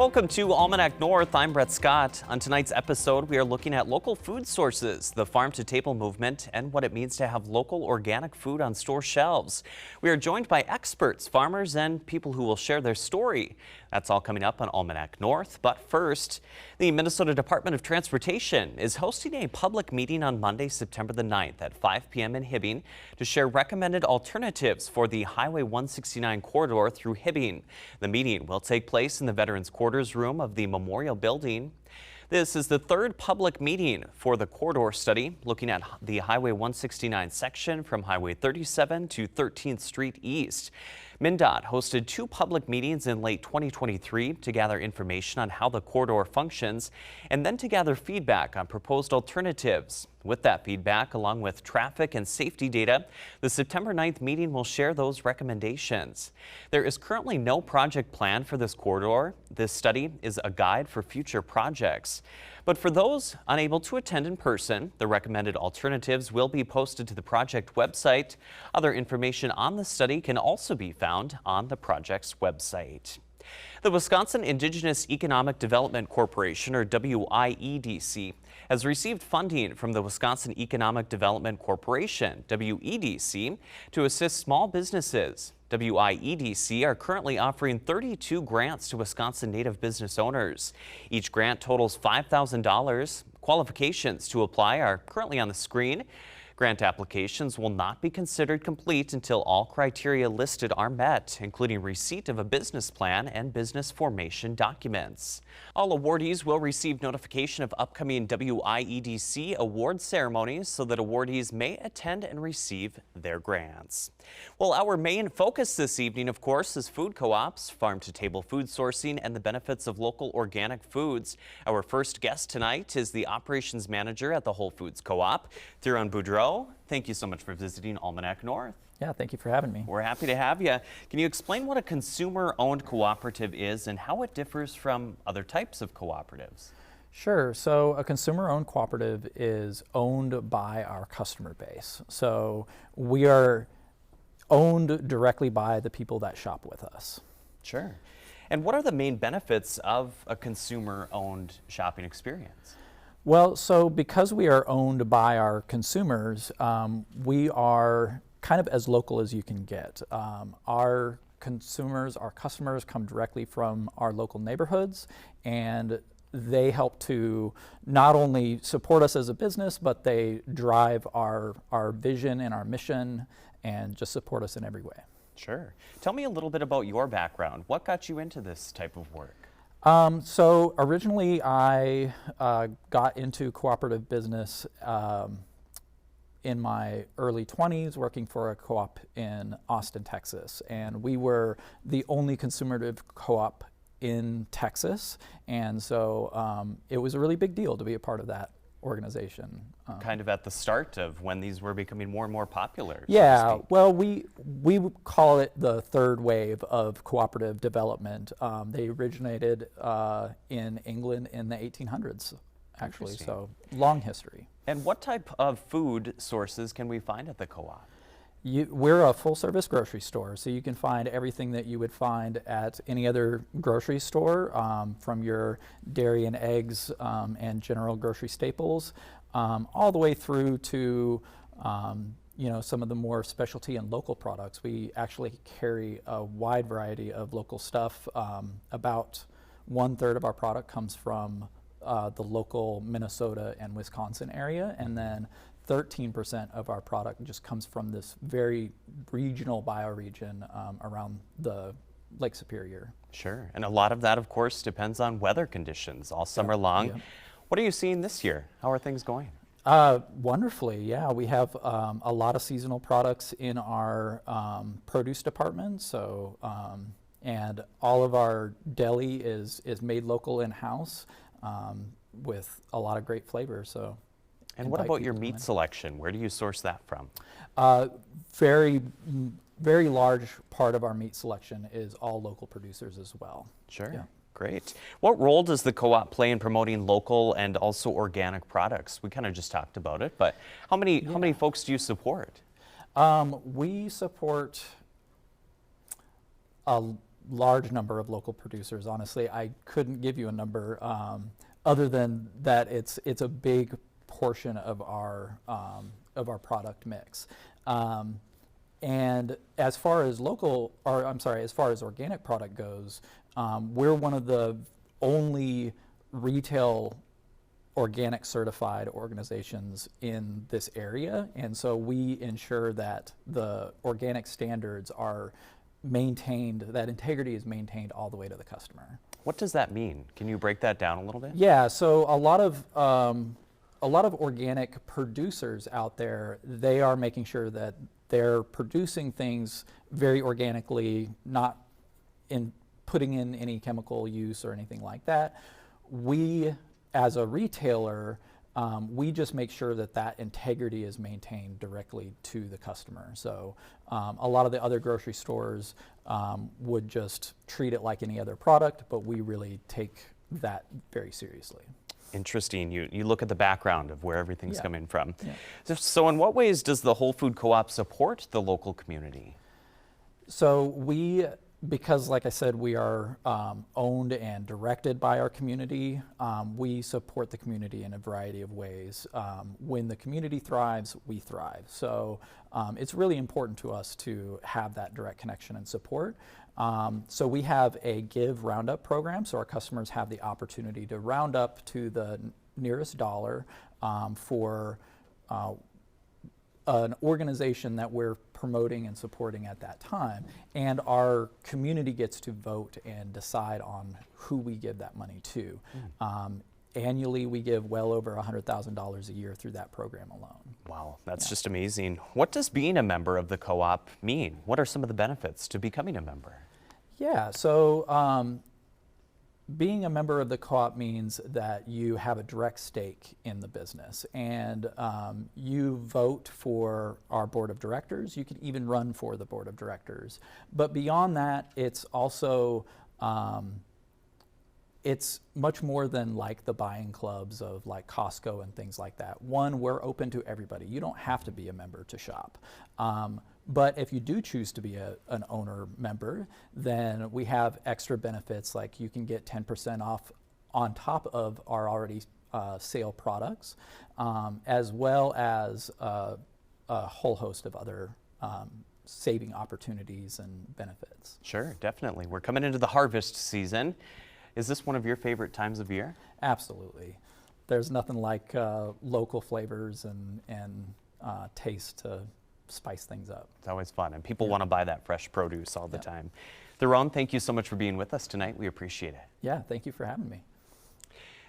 Welcome to Almanac North. I'm Brett Scott. On tonight's episode, we are looking at local food sources, the farm-to-table movement, and what it means to have local organic food on store shelves. We are joined by experts, farmers, and people who will share their story. That's all coming up on Almanac North. But first, the Minnesota Department of Transportation is hosting a public meeting on Monday, September the 9th at 5 p.m. in Hibbing to share recommended alternatives for the Highway 169 corridor through Hibbing. The meeting will take place in the Veterans Quarters room of the Memorial Building. This is the third public meeting for the corridor study, looking at the Highway 169 section from Highway 37 to 13th Street East. MnDOT hosted two public meetings in late 2023 to gather information on how the corridor functions and then to gather feedback on proposed alternatives. With that feedback, along with traffic and safety data, the September 9th meeting will share those recommendations. There is currently no project plan for this corridor. This study is a guide for future projects. But for those unable to attend in person, the recommended alternatives will be posted to the project website. Other information on the study can also be found on the project's website. The Wisconsin Indigenous Economic Development Corporation, or WIEDC, has received funding from the Wisconsin Economic Development Corporation, WEDC, to assist small businesses. WIEDC are currently offering 32 grants to Wisconsin Native business owners. Each grant totals $5,000. Qualifications to apply are currently on the screen. Grant applications will not be considered complete until all criteria listed are met, including receipt of a business plan and business formation documents. All awardees will receive notification of upcoming WIEDC award ceremonies so that awardees may attend and receive their grants. Well, our main focus this evening, of course, is food co-ops, farm-to-table food sourcing, and the benefits of local organic foods. Our first guest tonight is the operations manager at the Whole Foods Co-op, Theon Bud. Thank you so much for visiting Almanac North. Yeah, thank you for having me. We're happy to have you. Can you explain what a consumer-owned cooperative is and how it differs from other types of cooperatives? Sure. So a consumer-owned cooperative is owned by our customer base. So we are owned directly by the people that shop with us. Sure. And what are the main benefits of a consumer-owned shopping experience? Well, so because we are owned by our consumers, we are kind of as local as you can get. Our consumers, our customers come directly from our local neighborhoods, and they help to not only support us as a business, but they drive our vision and our mission and just support us in every way. Sure. Tell me a little bit about your background. What got you into this type of work? So originally I got into cooperative business in my early 20s, working for a co-op in Austin, Texas. And we were the only consumer co-op in Texas. And so it was a really big deal to be a part of that organization. Kind of at the start of when these were becoming more and more popular. Yeah, so well, we call it the third wave of cooperative development. They originated in England in the 1800s, actually, so long history. And what type of food sources can we find at the co-op? We're a full-service grocery store, so you can find everything that you would find at any other grocery store, from your dairy and eggs and general grocery staples, all the way through to some of the more specialty and local products. We actually carry a wide variety of local stuff. About 1/3 of our product comes from the local Minnesota and Wisconsin area, and then 13% of our product just comes from this very regional bioregion around the Lake Superior. Sure, and a lot of that, of course, depends on weather conditions all summer long. Yeah. What are you seeing this year? How are things going? Wonderfully, yeah. We have a lot of seasonal products in our produce department, so and all of our deli is made local in-house with a lot of great flavor. So. And what about your meat selection? Where do you source that from? Very, very large part of our meat selection is all local producers as well. Sure, yeah. Great. What role does the co-op play in promoting local and also organic products? We kind of just talked about it, but how many folks do you support? We support a large number of local producers. Honestly, I couldn't give you a number other than that it's a big portion of our product mix. And as far as as far as organic product goes, we're one of the only retail organic certified organizations in this area, and so we ensure that the organic standards are maintained, that integrity is maintained all the way to the customer. What does that mean? Can you break that down a little bit? Yeah, so a lot of organic producers out there, they are making sure that they're producing things very organically, not in putting in any chemical use or anything like that. We, as a retailer, we just make sure that that integrity is maintained directly to the customer. So a lot of the other grocery stores would just treat it like any other product, but we really take that very seriously. Interesting. You look at the background of where everything's coming from. Yeah. So in what ways does the Whole Food Co-op support the local community? So because like I said, we are owned and directed by our community, we support the community in a variety of ways. When the community thrives, we thrive. So it's really important to us to have that direct connection and support. So we have a Give Roundup program, so our customers have the opportunity to round up to the nearest dollar for an organization that we're promoting and supporting at that time. And our community gets to vote and decide on who we give that money to. Annually, we give well over $100,000 a year through that program alone. Wow, that's just amazing. What does being a member of the co-op mean? What are some of the benefits to becoming a member? Yeah, so being a member of the co-op means that you have a direct stake in the business, and you vote for our board of directors. You can even run for the board of directors. But beyond that, it's also it's much more than like the buying clubs of like Costco and things like that. One, we're open to everybody. You don't have to be a member to shop. But if you do choose to be an owner member, then we have extra benefits, like you can get 10% off on top of our already sale products, as well as a whole host of other saving opportunities and benefits. Sure, definitely. We're coming into the harvest season. Is this one of your favorite times of year? Absolutely. There's nothing like local flavors and taste to spice things up. It's always fun, and people want to buy that fresh produce all the time. Theron, thank you so much for being with us tonight. We appreciate it. Yeah, thank you for having me.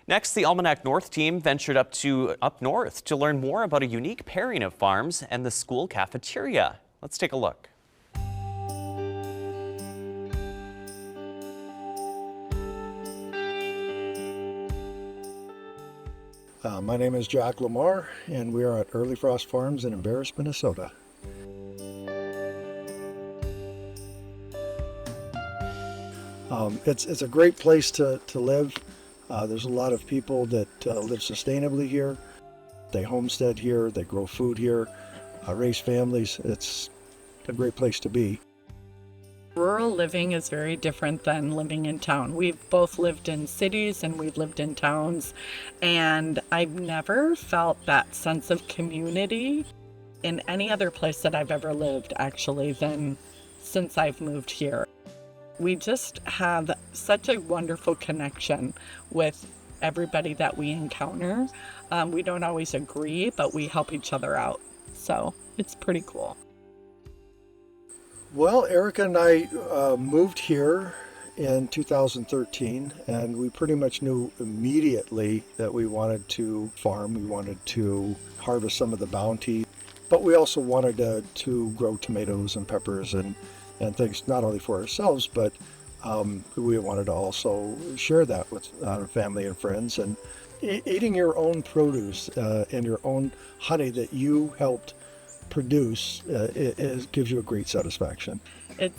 Next, the Almanac North team ventured up north to learn more about a unique pairing of farms and the school cafeteria. Let's take a look. My name is Jack Lamar, and we are at Early Frost Farms in Embarrass, Minnesota. It's a great place to live. There's a lot of people that live sustainably here. They homestead here, they grow food here, raise families. It's a great place to be. Rural living is very different than living in town. We've both lived in cities and we've lived in towns, and I've never felt that sense of community in any other place that I've ever lived, actually, than since I've moved here. We just have such a wonderful connection with everybody that we encounter. We don't always agree, but we help each other out. So it's pretty cool. Well, Erica and I moved here in 2013, and we pretty much knew immediately that we wanted to farm. We wanted to harvest some of the bounty, but we also wanted to grow tomatoes and peppers and things, not only for ourselves, but we wanted to also share that with our family and friends. And eating your own produce and your own honey that you helped produce, it gives you a great satisfaction. It's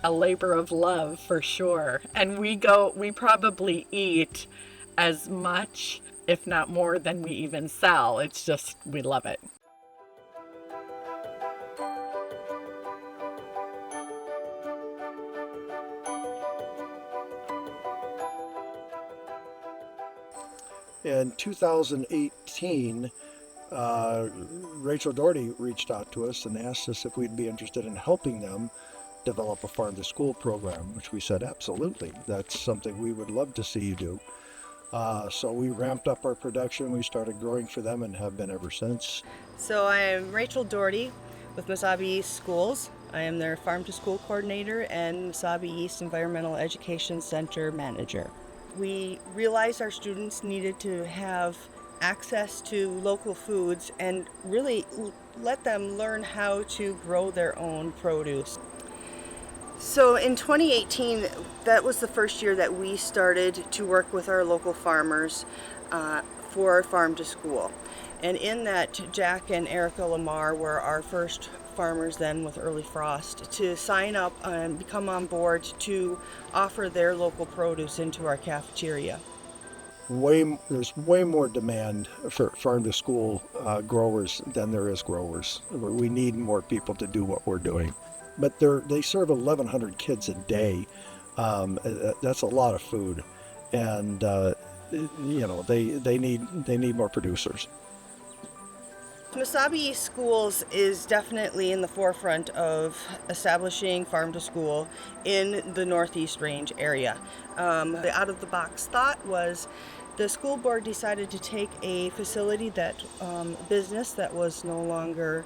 a labor of love for sure. And we probably eat as much, if not more, than we even sell. It's just, we love it. In 2018, Rachel Doherty reached out to us and asked us if we'd be interested in helping them develop a farm to school program, which we said absolutely. That's something we would love to see you do. So we ramped up our production, we started growing for them and have been ever since. So I am Rachel Doherty with Mesabi East Schools. I am their Farm to School Coordinator and Mesabi East Environmental Education Center Manager. We realized our students needed to have access to local foods and really let them learn how to grow their own produce. So in 2018, that was the first year that we started to work with our local farmers for our Farm to School. And in that, Jack and Erica Lamar were our first farmers then with Early Frost to sign up and become on board to offer their local produce into our cafeteria. There's way more demand for farm to school growers than there is growers. We need more people to do what we're doing. But they serve 1,100 kids a day. That's a lot of food, and they need more producers. Mesabi East Schools is definitely in the forefront of establishing farm to school in the Northeast Range area. The out-of-the-box thought was the school board decided to take a facility business that was no longer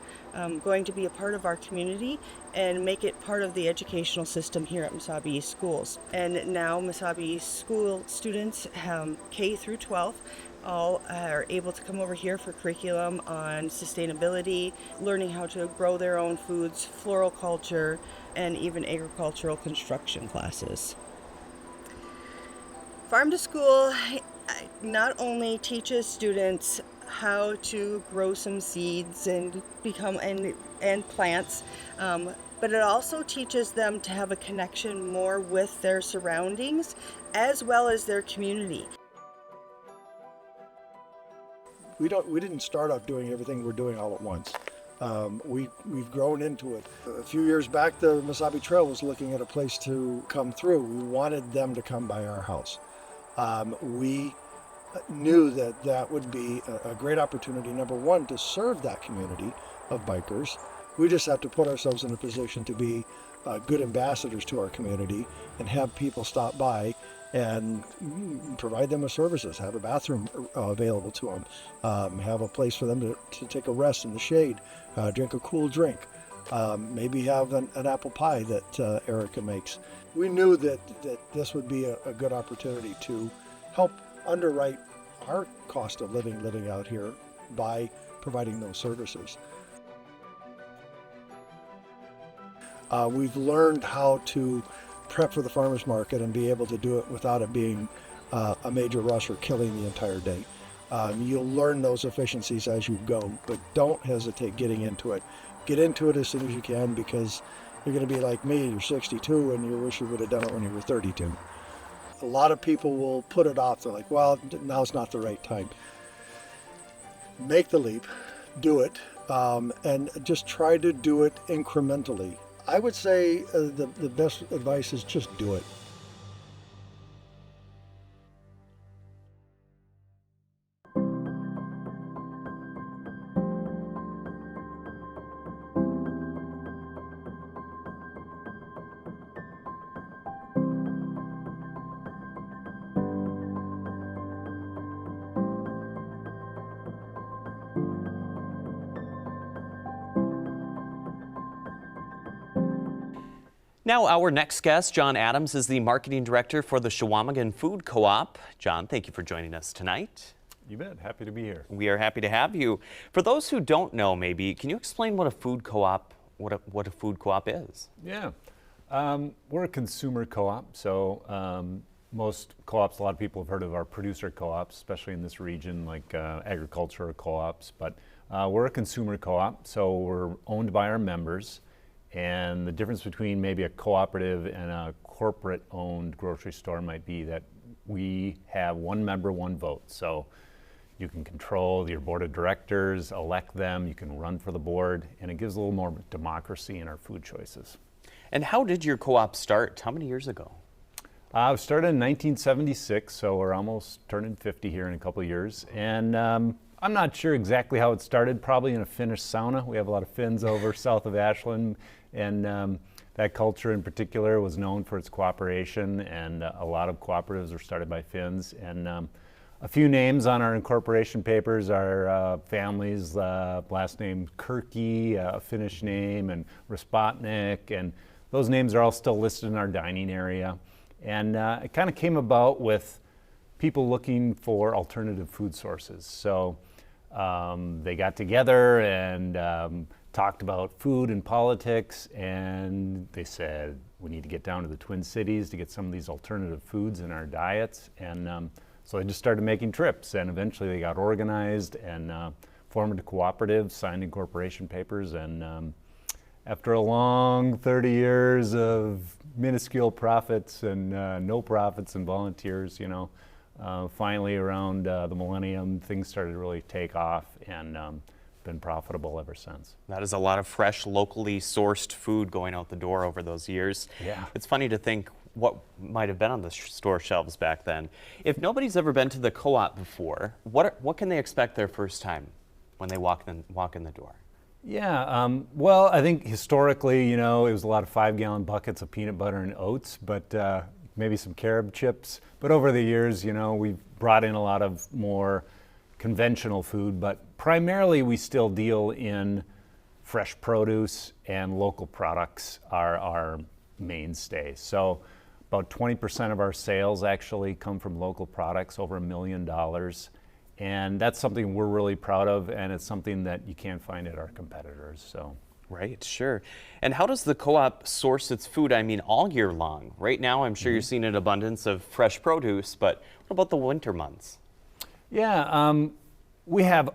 going to be a part of our community and make it part of the educational system here at Mesabi East Schools. And now Mesabi East School students, K through 12, all are able to come over here for curriculum on sustainability, learning how to grow their own foods, floral culture, and even agricultural construction classes. Farm to School not only teaches students how to grow some seeds and and plants, but it also teaches them to have a connection more with their surroundings as well as their community. We didn't start out doing everything we're doing all at once. We've grown into it. A few years back, the Mesabi Trail was looking at a place to come through. We wanted them to come by our house. We knew that would be a great opportunity, number one, to serve that community of bikers. We just have to put ourselves in a position to be good ambassadors to our community and have people stop by and provide them with services, have a bathroom available to them, have a place for them to take a rest in the shade, drink a cool drink, maybe have an apple pie that Erica makes. We knew that this would be a good opportunity to help underwrite our cost of living out here by providing those services. We've learned how to prep for the farmers market and be able to do it without it being a major rush or killing the entire day. You'll learn those efficiencies as you go, but don't hesitate getting into it. Get into it as soon as you can, because you're going to be like me, you're 62 and you wish you would have done it when you were 32. A lot of people will put it off. They're like, well, now's not the right time. Make the leap, do it, and just try to do it incrementally. I would say the best advice is just do it. Now, our next guest, John Adams, is the marketing director for the Shaaman Food Co-op. John, thank you for joining us tonight. You bet. Happy to be here. We are happy to have you. For those who don't know, maybe, can you explain what a food co-op, what a food co-op is? Yeah. We're a consumer co-op, so most co-ops, a lot of people have heard of our producer co-ops, especially in this region, like agriculture co-ops, but we're a consumer co-op, so we're owned by our members. And the difference between maybe a cooperative and a corporate-owned grocery store might be that we have one member, one vote. So you can control your board of directors, elect them, you can run for the board, and it gives a little more democracy in our food choices. And how did your co-op start? How many years ago? I started in 1976, so we're almost turning 50 here in a couple of years. And I'm not sure exactly how it started, probably in a Finnish sauna. We have a lot of Finns over south of Ashland, and that culture in particular was known for its cooperation, and a lot of cooperatives were started by Finns. And a few names on our incorporation papers are families, last name Kirki, a Finnish name, and Raspotnik, and those names are all still listed in our dining area. And it kind of came about with people looking for alternative food sources. So they got together and talked about food and politics, and they said, we need to get down to the Twin Cities to get some of these alternative foods in our diets. And so they just started making trips, and eventually they got organized and formed a cooperative, signed incorporation papers, and after a long 30 years of minuscule profits and no profits and volunteers, finally around the millennium, things started to really take off, and been profitable ever since. That is a lot of fresh, locally sourced food going out the door over those years. Yeah. It's funny to think what might have been on the store shelves back then. If nobody's ever been to the co-op before, what can they expect their first time when they walk in the door? Yeah, well, I think historically, it was a lot of 5-gallon buckets of peanut butter and oats, but maybe some carob chips. But over the years, we've brought in a lot of more conventional food, but primarily we still deal in fresh produce, and local products are our mainstay. So about 20% of our sales actually come from local products, over $1 million. And that's something we're really proud of, and it's something that you can't find at our competitors. So. Right, sure. And how does the co-op source its food, all year long? Right now, I'm sure you're seeing an abundance of fresh produce, but what about the winter months? Yeah, we have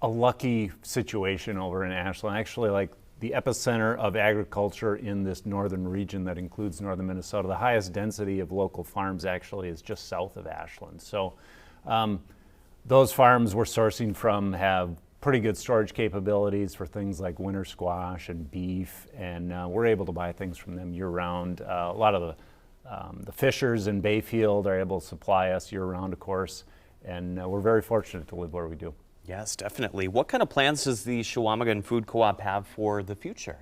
a lucky situation over in Ashland. Actually, like the epicenter of agriculture in this northern region that includes northern Minnesota. The highest density of local farms actually is just south of Ashland. So those farms we're sourcing from have pretty good storage capabilities for things like winter squash and beef, and we're able to buy things from them year-round. A lot of the fishers in Bayfield are able to supply us year-round, of course, and we're very fortunate to live where we do. Yes, definitely. What kind of plans does the Shawamagan Food Co-op have for the future?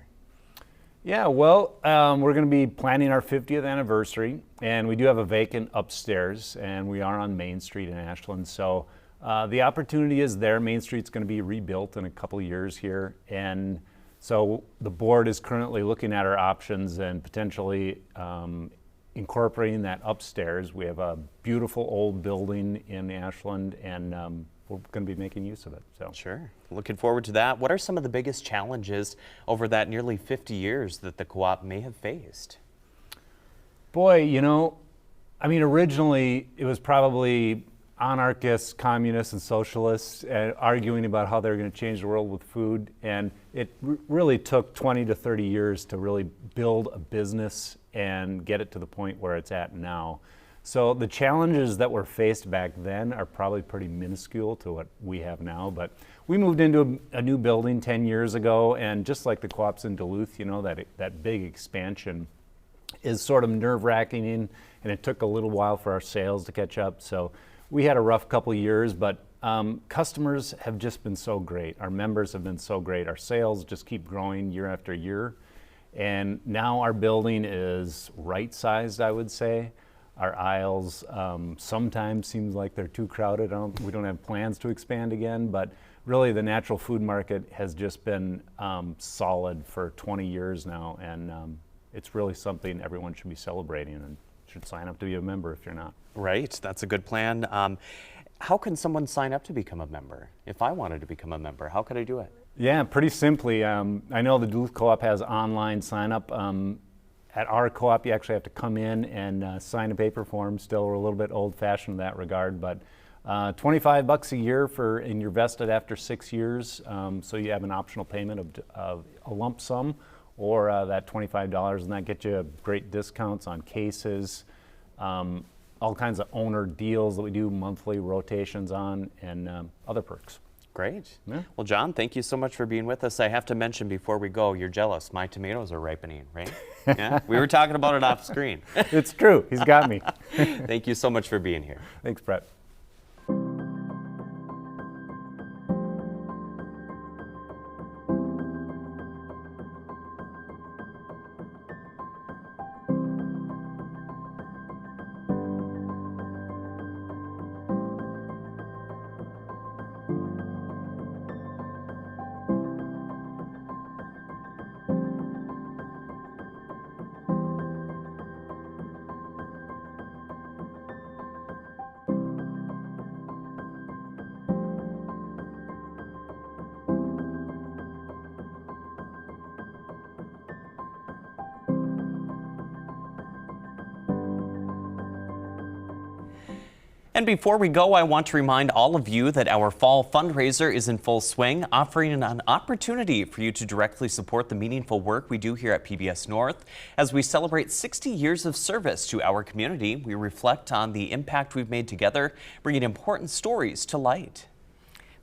Yeah, well, we're going to be planning our 50th anniversary, and we do have a vacant upstairs, and we are on Main Street in Ashland. So the opportunity is there. Main Street's going to be rebuilt in a couple of years here, and so the board is currently looking at our options and potentially incorporating that upstairs. We have a beautiful old building in Ashland, and we're going to be making use of it. So. Sure. Looking forward to that. What are some of the biggest challenges over that nearly 50 years that the co-op may have faced? Boy, originally it was probably anarchists, communists, and socialists arguing about how they're going to change the world with food. And it really took 20 to 30 years to really build a business and get it to the point where it's at now. So the challenges that were faced back then are probably pretty minuscule to what we have now. But we moved into a new building 10 years ago, and just like the co-ops in Duluth, that big expansion is sort of nerve-wracking, and it took a little while for our sales to catch up. So we had a rough couple of years, but customers have just been so great. Our members have been so great. Our sales just keep growing year after year. And now our building is right-sized, I would say. Our aisles sometimes seems like they're too crowded. We don't have plans to expand again, but really the natural food market has just been solid for 20 years now, and it's really something everyone should be celebrating and should sign up to be a member if you're not. Right, that's a good plan. How can someone sign up to become a member? If I wanted to become a member, how could I do it? Yeah, pretty simply. I know the Duluth Co-op has online sign up. At our co-op, you actually have to come in and sign a paper form. Still, we're a little bit old-fashioned in that regard, but $25 a year and you're vested after 6 years. So you have an optional payment of a lump sum or that $25, and that gets you great discounts on cases, all kinds of owner deals that we do monthly rotations on, and other perks. Great. Yeah. Well, John, thank you so much for being with us. I have to mention before we go, you're jealous. My tomatoes are ripening, right? Yeah, we were talking about it off screen. It's true. He's got me. Thank you so much for being here. Thanks, Brett. And before we go, I want to remind all of you that our fall fundraiser is in full swing, offering an opportunity for you to directly support the meaningful work we do here at PBS North. As we celebrate 60 years of service to our community, we reflect on the impact we've made together, bringing important stories to light.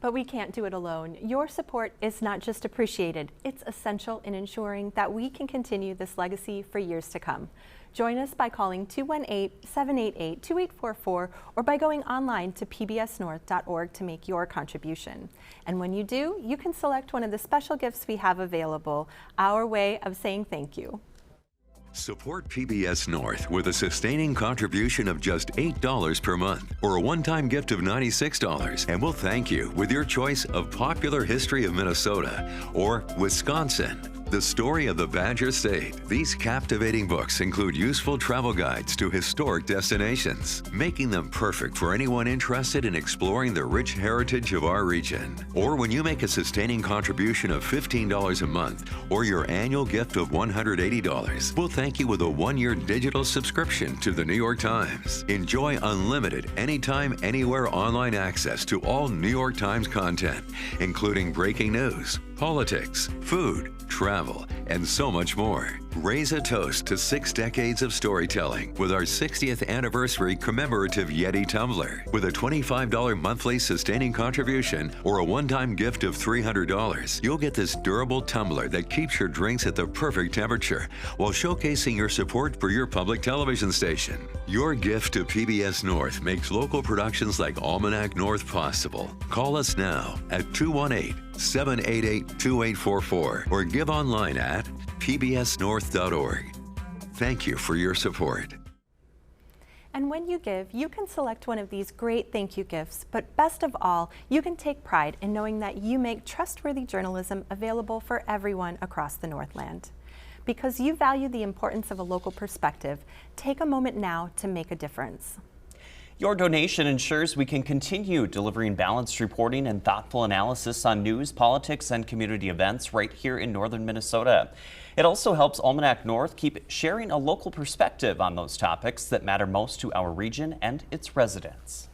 But we can't do it alone. Your support is not just appreciated, it's essential in ensuring that we can continue this legacy for years to come. Join us by calling 218-788-2844 or by going online to pbsnorth.org to make your contribution. And when you do, you can select one of the special gifts we have available, our way of saying thank you. Support PBS North with a sustaining contribution of just $8 per month or a one-time gift of $96, and we'll thank you with your choice of Popular History of Minnesota or Wisconsin, The Story of the Badger State. These captivating books include useful travel guides to historic destinations, making them perfect for anyone interested in exploring the rich heritage of our region. Or when you make a sustaining contribution of $15 a month or your annual gift of $180, we'll thank you with a one-year digital subscription to the New York Times. Enjoy unlimited, anytime, anywhere online access to all New York Times content, including breaking news, politics, food, travel, and so much more. Raise a toast to 6 decades of storytelling with our 60th anniversary commemorative Yeti tumbler. With a $25 monthly sustaining contribution or a one-time gift of $300, you'll get this durable tumbler that keeps your drinks at the perfect temperature while showcasing your support for your public television station. Your gift to PBS North makes local productions like Almanac North possible. Call us now at 218-788-2844 or give online at pbsnorth.org. Thank you for your support. And when you give, you can select one of these great thank you gifts, but best of all, you can take pride in knowing that you make trustworthy journalism available for everyone across the Northland. Because you value the importance of a local perspective, take a moment now to make a difference. Your donation ensures we can continue delivering balanced reporting and thoughtful analysis on news, politics, and community events right here in northern Minnesota. It also helps Almanac North keep sharing a local perspective on those topics that matter most to our region and its residents.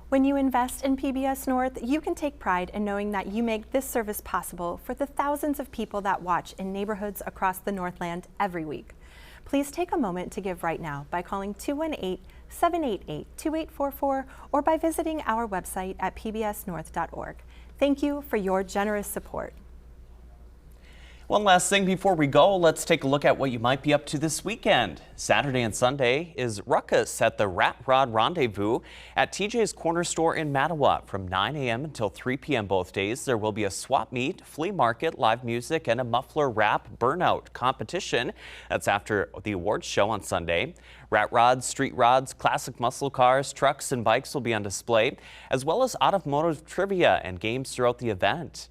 When you invest in PBS North, you can take pride in knowing that you make this service possible for the thousands of people that watch in neighborhoods across the Northland every week. Please take a moment to give right now by calling 218-788-2844 or by visiting our website at pbsnorth.org. Thank you for your generous support. One last thing before we go, let's take a look at what you might be up to this weekend. Saturday and Sunday is Ruckus at the Rat Rod Rendezvous at TJ's Corner Store in Mattawa from 9 a.m. until 3 p.m. both days. There will be a swap meet, flea market, live music, and a muffler wrap burnout competition. That's after the awards show on Sunday. Rat rods, street rods, classic muscle cars, trucks, and bikes will be on display, as well as automotive trivia and games throughout the event.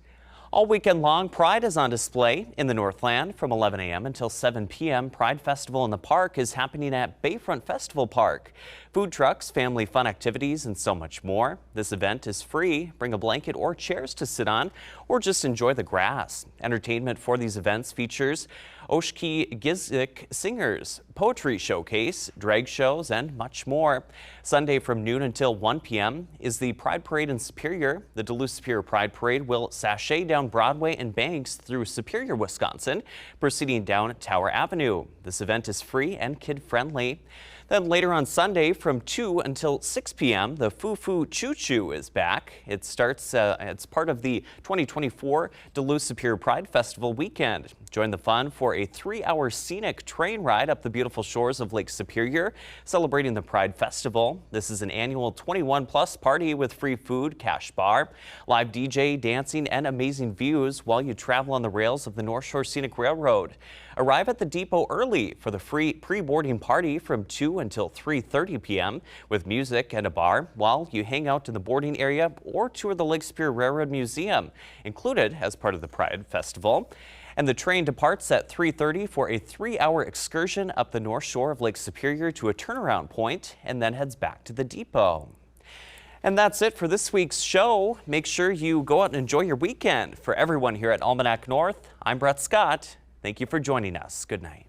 All weekend long, Pride is on display in the Northland from 11 a.m. until 7 p.m. Pride Festival in the Park is happening at Bayfront Festival Park. Food trucks, family fun activities, and so much more. This event is free. Bring a blanket or chairs to sit on, or just enjoy the grass. Entertainment for these events features Oshki Gizik singers, poetry showcase, drag shows, and much more. Sunday from noon until 1 p.m. is the Pride Parade in Superior. The Duluth Superior Pride Parade will sashay down Broadway and Banks through Superior, Wisconsin, proceeding down Tower Avenue. This event is free and kid-friendly. Then later on Sunday from 2 until 6 p.m., the Foo Foo Choo Choo is back. It starts, it's part of the 2024 Duluth Superior Pride Festival weekend. Join the fun for a 3-hour scenic train ride up the beautiful shores of Lake Superior, celebrating the Pride Festival. This is an annual 21-plus party with free food, cash bar, live DJ, dancing, and amazing views while you travel on the rails of the North Shore Scenic Railroad. Arrive at the depot early for the free pre-boarding party from 2 until 3:30 p.m. with music and a bar while you hang out in the boarding area or tour the Lake Superior Railroad Museum, included as part of the Pride Festival. And the train departs at 3:30 for a 3-hour excursion up the North Shore of Lake Superior to a turnaround point and then heads back to the depot. And that's it for this week's show. Make sure you go out and enjoy your weekend. For everyone here at Almanac North, I'm Brett Scott. Thank you for joining us. Good night.